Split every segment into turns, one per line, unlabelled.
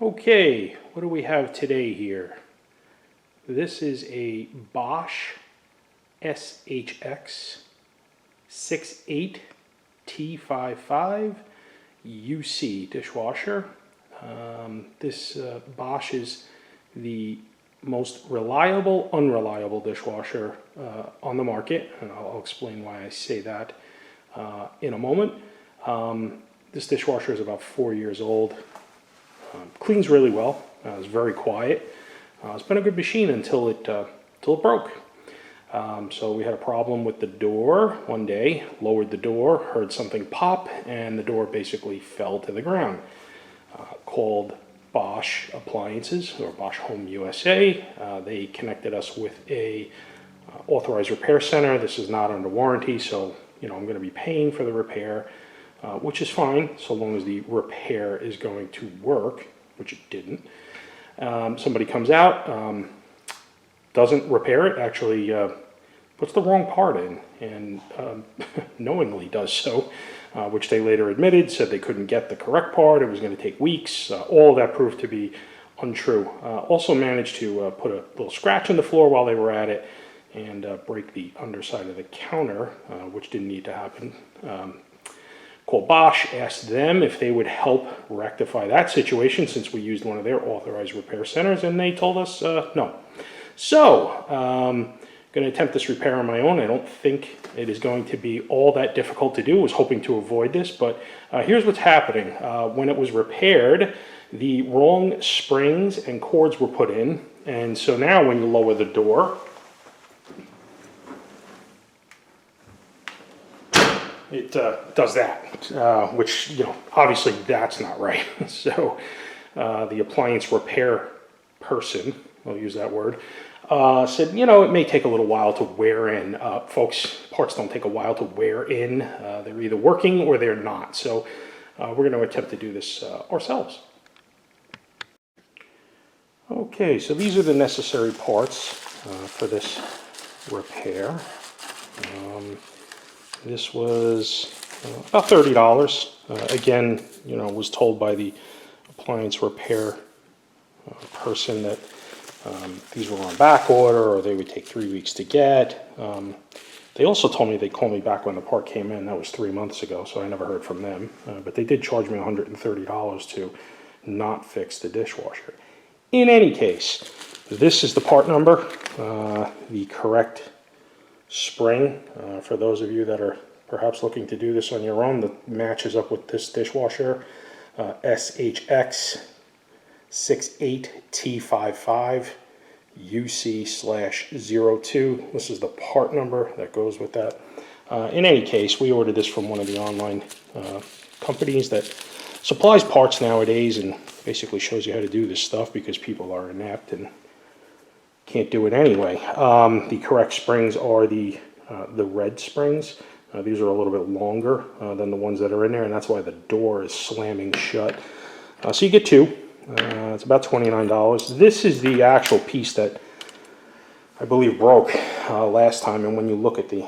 Okay, what do we have today here? This is a Bosch SHX 68T55 UC dishwasher. This Bosch is the most reliable, unreliable dishwasher on the market, and I'll explain why I say that in a moment. This dishwasher is about 4 years old. Cleans really well. It's very quiet. It's been a good machine until it broke. So we had a problem with the door one day. Lowered the door, heard something pop, and the door basically fell to the ground. Called Bosch Appliances or Bosch Home USA. They connected us with a authorized repair center. This is not under warranty, so I'm going to be paying for the repair. Which is fine, so long as the repair is going to work, which it didn't. Somebody comes out, doesn't repair it, actually puts the wrong part in, and knowingly does so, which they later admitted, said they couldn't get the correct part, it was going to take weeks. All of that proved to be untrue. Also managed to put a little scratch in the floor while they were at it, and break the underside of the counter, which didn't need to happen. Called Bosch, asked them if they would help rectify that situation since we used one of their authorized repair centers, and they told us no. So, I'm going to attempt this repair on my own. I don't think it is going to be all that difficult to do. I was hoping to avoid this, but here's what's happening. When it was repaired, the wrong springs and cords were put in, and so now when you lower the door, it does that, which, obviously that's not right. So the appliance repair person, I'll use that word, said, it may take a little while to wear in. Folks, parts don't take a while to wear in. They're either working or they're not. So we're going to attempt to do this ourselves. Okay, so these are the necessary parts for this repair. This was about $30. Again, was told by the appliance repair person that these were on back order or they would take 3 weeks to get. They also told me they'd call me back when the part came in. That was 3 months ago, so I never heard from them. But they did charge me $130 to not fix the dishwasher. In any case, this is the part number, the correct spring. For those of you that are perhaps looking to do this on your own, that matches up with this dishwasher, SHX 68T55 UC/02. This is the part number that goes with that. In any case, we ordered this from one of the online companies that supplies parts nowadays and basically shows you how to do this stuff because people are inept and can't do it anyway. The correct springs are the red springs. These are a little bit longer than the ones that are in there, and that's why the door is slamming shut. So you get two. It's about $29. This is the actual piece that I believe broke last time, and when you look at the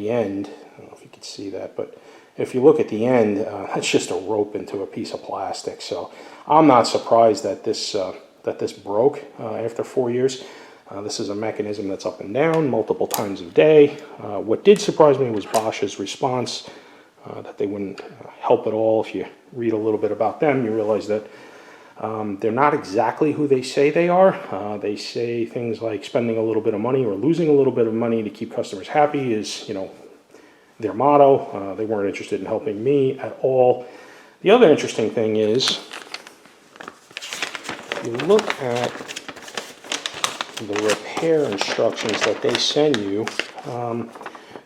end, I don't know if you can see that, but if you look at the end, that's just a rope into a piece of plastic. So I'm not surprised that this broke after 4 years. This is a mechanism that's up and down multiple times a day. What did surprise me was Bosch's response, that they wouldn't help at all. If you read a little bit about them, you realize that they're not exactly who they say they are. They say things like spending a little bit of money or losing a little bit of money to keep customers happy is, their motto. They weren't interested in helping me at all. The other interesting thing is, if you look at the repair instructions that they send you,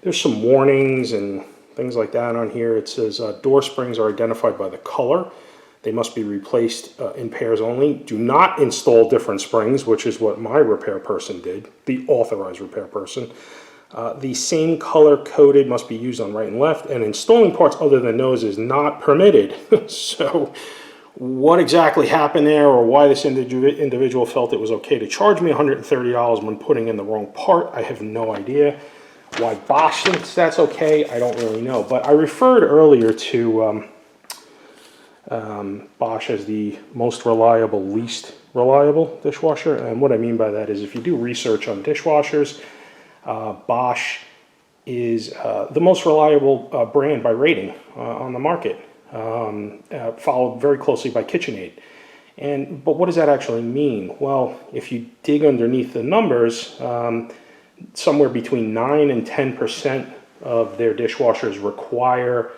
there's some warnings and things like that on here. It says door springs are identified by the color. They must be replaced in pairs only. Do not install different springs, which is what my repair person did, the authorized repair person. The same color coded must be used on right and left, and installing parts other than those is not permitted. So what exactly happened there, or why this individual felt it was okay to charge me $130 when putting in the wrong part, I have no idea. Why Bosch thinks that's okay, I don't really know. But I referred earlier to Bosch as the most reliable, least reliable dishwasher. And what I mean by that is if you do research on dishwashers, Bosch is the most reliable brand by rating on the market, followed very closely by KitchenAid. But what does that actually mean? Well, if you dig underneath the numbers, somewhere between 9 and 10% of their dishwashers require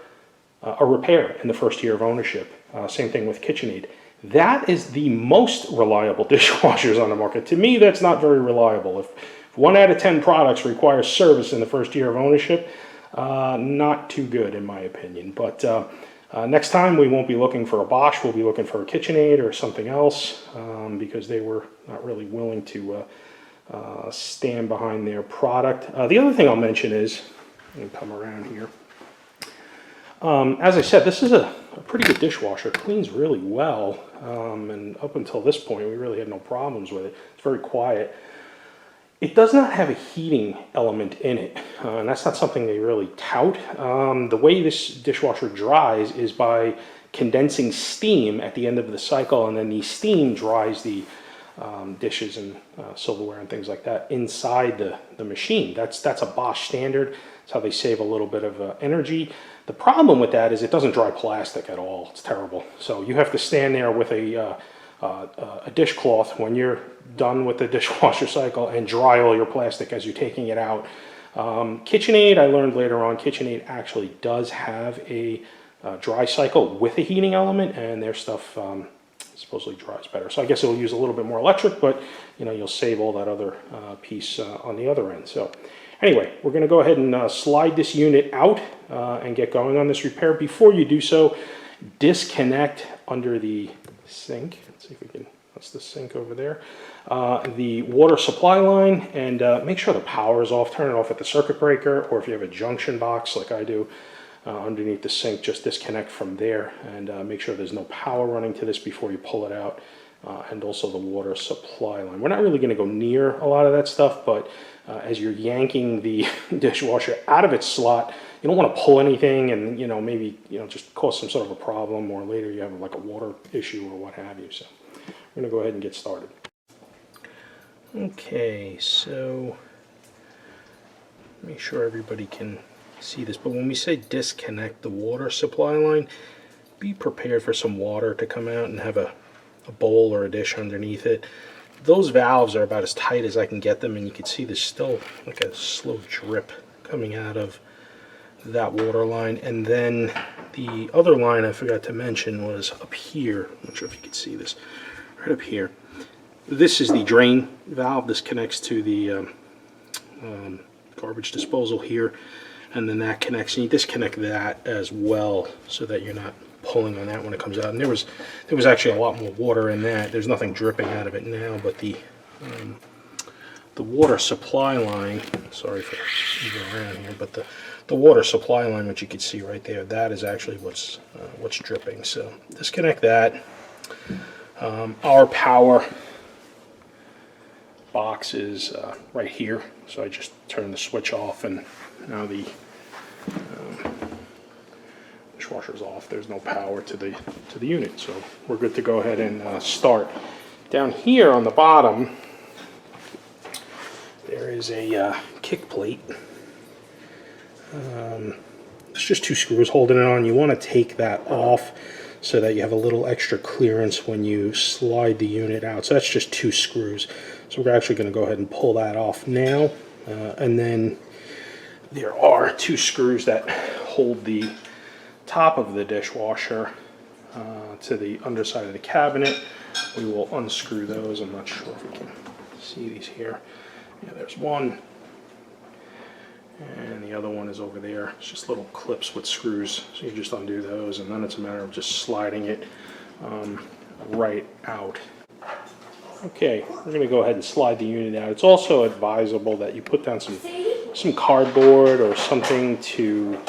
a repair in the first year of ownership. Same thing with KitchenAid. That is the most reliable dishwashers on the market. To me, that's not very reliable. If 1 out of 10 products requires service in the first year of ownership, not too good in my opinion. But next time we won't be looking for a Bosch, we'll be looking for a KitchenAid or something else, because they were not really willing to stand behind their product. The other thing I'll mention is, let me come around here. As I said, this is a pretty good dishwasher. It cleans really well, and up until this point we really had no problems with it. It's very quiet. It does not have a heating element in it, and that's not something they really tout. The way this dishwasher dries is by condensing steam at the end of the cycle, and then the steam dries the dishes and silverware and things like that inside the machine. That's a Bosch standard. That's how they save a little bit of energy. The problem with that is it doesn't dry plastic at all. It's terrible. So you have to stand there with a dishcloth when you're done with the dishwasher cycle and dry all your plastic as you're taking it out. KitchenAid, I learned later on, KitchenAid actually does have a dry cycle with a heating element, and their stuff supposedly dries better. So I guess it'll use a little bit more electric, but you'll save all that other piece on the other end. So anyway, we're going to go ahead and slide this unit out and get going on this repair. Before you do so, disconnect under the sink. Let's see if we can, that's the sink over there. The water supply line, and make sure the power is off. Turn it off at the circuit breaker, or if you have a junction box like I do underneath the sink, just disconnect from there and make sure there's no power running to this before you pull it out. And also the water supply line. We're not really going to go near a lot of that stuff, but as you're yanking the dishwasher out of its slot, you don't want to pull anything and maybe just cause some sort of a problem, or later you have like a water issue or what have you. So we're going to go ahead and get started. Okay, so make sure everybody can see this, but when we say disconnect the water supply line, be prepared for some water to come out and have a bowl or a dish underneath it. Those valves are about as tight as I can get them, and you can see there's still like a slow drip coming out of that water line. And then the other line I forgot to mention was up here. I'm not sure if you can see this, right up here. This is the drain valve. This connects to the garbage disposal here, and then that connects, and you disconnect that as well so that you're not pulling on that when it comes out. And there was actually a lot more water in that. There's nothing dripping out of it now, but the water supply line, sorry for moving around here, but the water supply line, which you can see right there, that is actually what's dripping. So disconnect that. Our power box is right here, so I just turn the switch off, and now the dishwasher's off. There's no power to the unit, so we're good to go ahead and start. Down here on the bottom, there is a kick plate. It's just 2 screws holding it on. You want to take that off so that you have a little extra clearance when you slide the unit out. So that's just 2 screws. So we're actually going to go ahead and pull that off now. And then there are 2 screws that hold the top of the dishwasher to the underside of the cabinet. We will unscrew those. I'm not sure if we can see these here. Yeah, there's one, and the other one is over there. It's just little clips with screws, so you just undo those, and then it's a matter of just sliding it right out. Okay, we're going to go ahead and slide the unit out. It's also advisable that you put down some cardboard or something to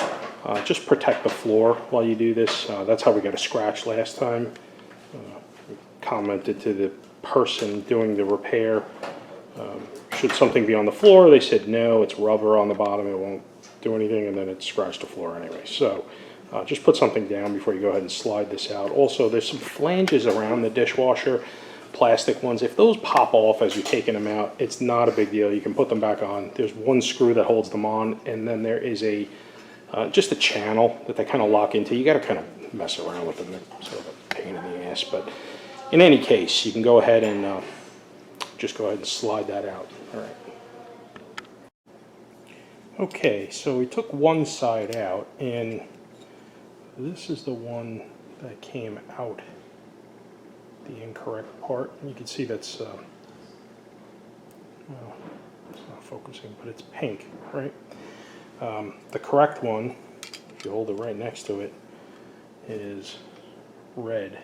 just protect the floor while you do this. That's how we got a scratch last time. We commented to the person doing the repair, should something be on the floor? They said no, it's rubber on the bottom, it won't do anything, and then it scratched the floor anyway. So just put something down before you go ahead and slide this out. Also, there's some flanges around the dishwasher, plastic ones. If those pop off as you're taking them out, it's not a big deal. You can put them back on. There's one screw that holds them on, and then there is a just a channel that they kind of lock into. You got to kind of mess around with them. They're sort of a pain in the ass, but in any case, you can go ahead and just go ahead and slide that out. All right. Okay, so we took one side out, and this is the one that came out, the incorrect part. You can see that's, well, it's not focusing, but it's pink, right? The correct one, if you hold it right next to it, is red.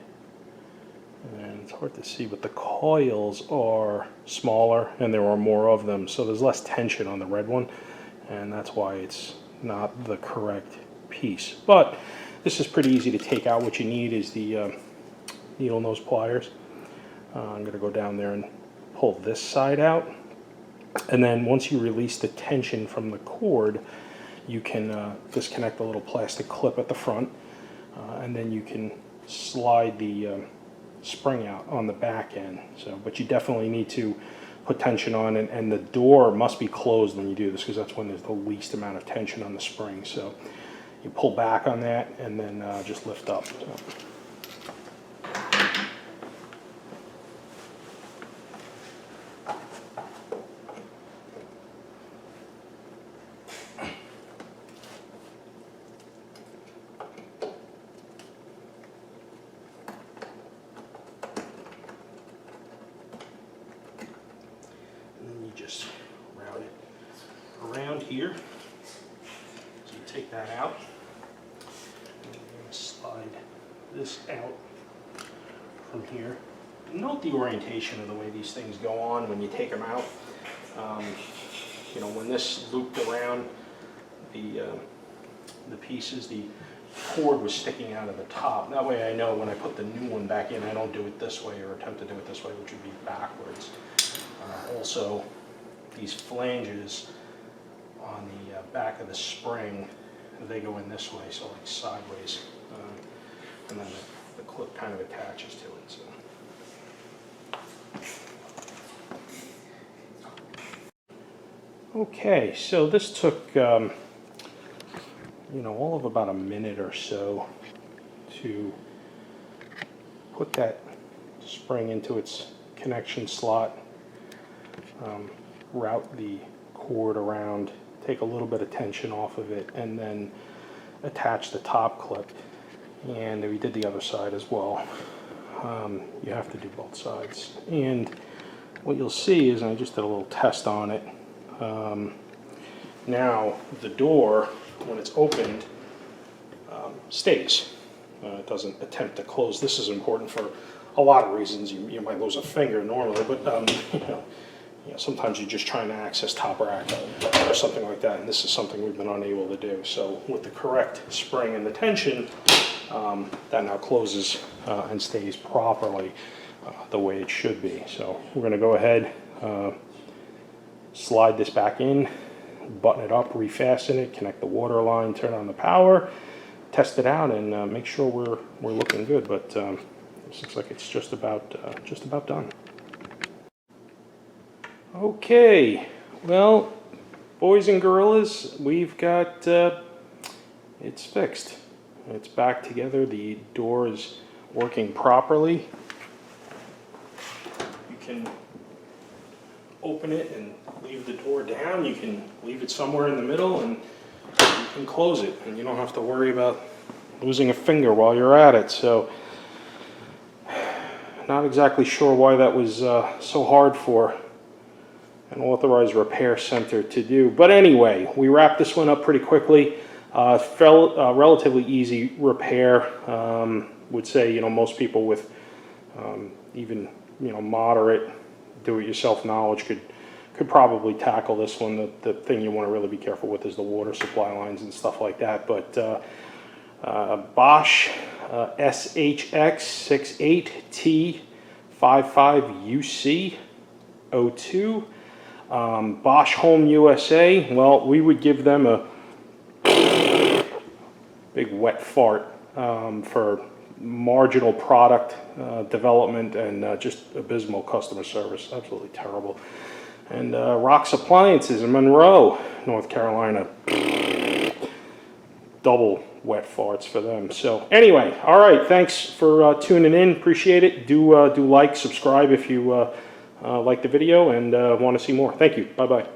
And it's hard to see, but the coils are smaller and there are more of them, so there's less tension on the red one, and that's why it's not the correct piece. But this is pretty easy to take out. What you need is the needle nose pliers. I'm going to go down there and pull this side out, and then once you release the tension from the cord, you can disconnect the little plastic clip at the front, and then you can slide the spring out on the back end. So, but you definitely need to put tension on, and the door must be closed when you do this, because that's when there's the least amount of tension on the spring. So you pull back on that and then just lift up. So. Just route it around here. So you take that out, and you're going to slide this out from here. Note the orientation of the way these things go on when you take them out. You know, when this looped around the pieces, the cord was sticking out of the top. That way I know when I put the new one back in, I don't do it this way or attempt to do it this way, which would be backwards. Also, these flanges on the back of the spring, they go in this way, so like sideways, and then the clip kind of attaches to it. So. Okay, so this took you know, all of about a minute or so to put that spring into its connection slot. Route the cord around, take a little bit of tension off of it, and then attach the top clip. And we did the other side as well. You have to do both sides. And what you'll see is, and I just did a little test on it, now the door, when it's opened, stays. It doesn't attempt to close. This is important for a lot of reasons. You might lose a finger normally, but you know, sometimes you're just trying to access top rack or something like that, and this is something we've been unable to do. So with the correct spring and the tension, that now closes and stays properly the way it should be. So we're going to go ahead, slide this back in, button it up, refasten it, connect the water line, turn on the power, test it out, and make sure we're looking good. But this looks like it's just about done. Okay, well, boys and gorillas, we've got, it's fixed. It's back together. The door is working properly. You can open it and leave the door down. You can leave it somewhere in the middle, and you can close it, and you don't have to worry about losing a finger while you're at it. So, not exactly sure why that was so hard for an authorized repair center to do. But anyway, we wrapped this one up pretty quickly. Relatively easy repair. Would say, you know, most people with even, you know, moderate do-it-yourself knowledge could probably tackle this one. The thing you want to really be careful with is the water supply lines and stuff like that. But Bosch SHX68T55UC02. Bosch Home USA, well, we would give them a big wet fart for marginal product development and just abysmal customer service. Absolutely terrible. And Rock's Appliances in Monroe, North Carolina. Double wet farts for them. So anyway, all right, thanks for tuning in. Appreciate it. Do like, subscribe if you like the video and want to see more. Thank you. Bye-bye.